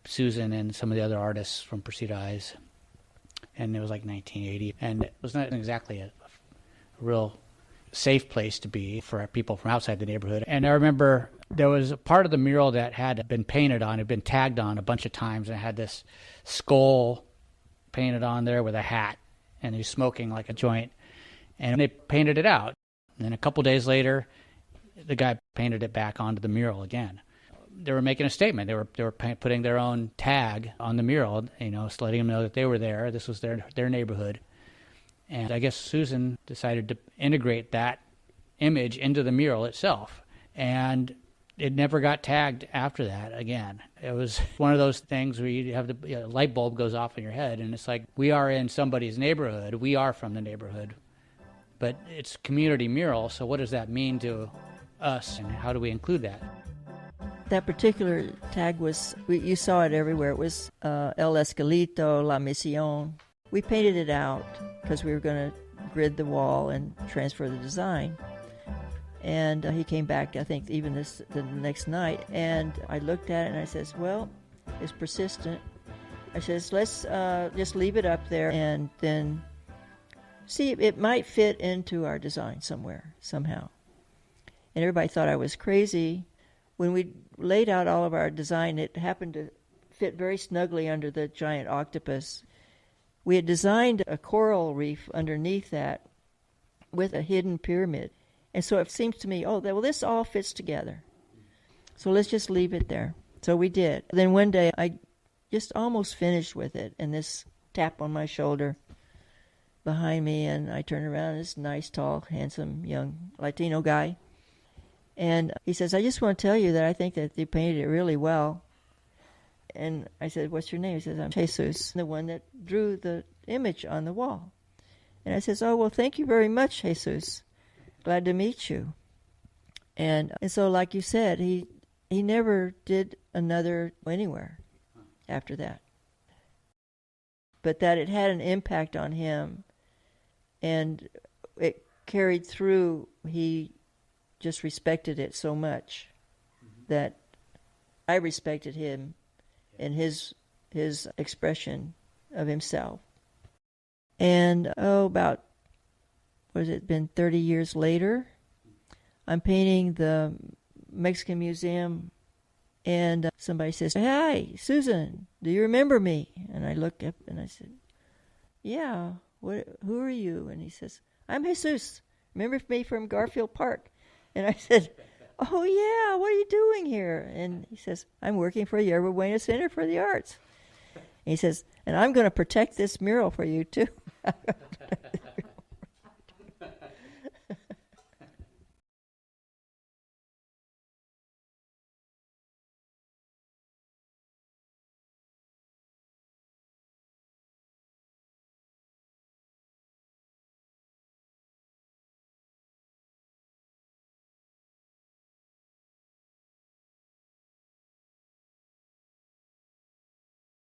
Susan and some of the other artists from Precita Eyes. And it was like 1980. And it was not exactly a real safe place to be for people from outside the neighborhood. And I remember there was a part of the mural that had been painted on, had been tagged on a bunch of times, and it had this skull painted on there with a hat, and he's smoking like a joint. And they painted it out. And then a couple days later, the guy painted it back onto the mural again. They were making a statement. They were putting their own tag on the mural, letting them know that they were there. This was their neighborhood. And I guess Susan decided to integrate that image into the mural itself. And it never got tagged after that again. It was one of those things where you have the light bulb goes off in your head, and it's like, we are in somebody's neighborhood. We are from the neighborhood. But it's community mural, so what does that mean to us, and how do we include that? That particular tag you saw it everywhere. It was El Eskelito, La Misión. We painted it out because we were going to grid the wall and transfer the design. And he came back, I think, even the next night, and I looked at it and I says, well, it's persistent. I says, let's just leave it up there and then see, it might fit into our design somewhere, somehow. And everybody thought I was crazy. When we laid out all of our design, it happened to fit very snugly under the giant octopus. We had designed a coral reef underneath that with a hidden pyramid. And so it seems to me, this all fits together. So let's just leave it there. So we did. Then one day I just almost finished with it, and this tap on my shoulder behind me, and I turn around, this nice, tall, handsome, young Latino guy. And he says, I just want to tell you that I think that you painted it really well. And I said, what's your name? He says, I'm Jesus, the one that drew the image on the wall. And I says, oh, well, thank you very much, Jesus. Glad to meet you. And so, like you said, he never did another anywhere after that. But that it had an impact on him, and it carried through. He just respected it so much that I respected him and his expression of himself. And about, what has it been, 30 years later, I'm painting the Mexican Museum, and somebody says, hi, Susan, do you remember me? And I look up and I said, yeah, who are you? And he says, I'm Jesus. Remember me from Garfield Park? And I said, oh, yeah, what are you doing here? And he says, I'm working for the Yerba Buena Center for the Arts. And he says, and I'm going to protect this mural for you, too.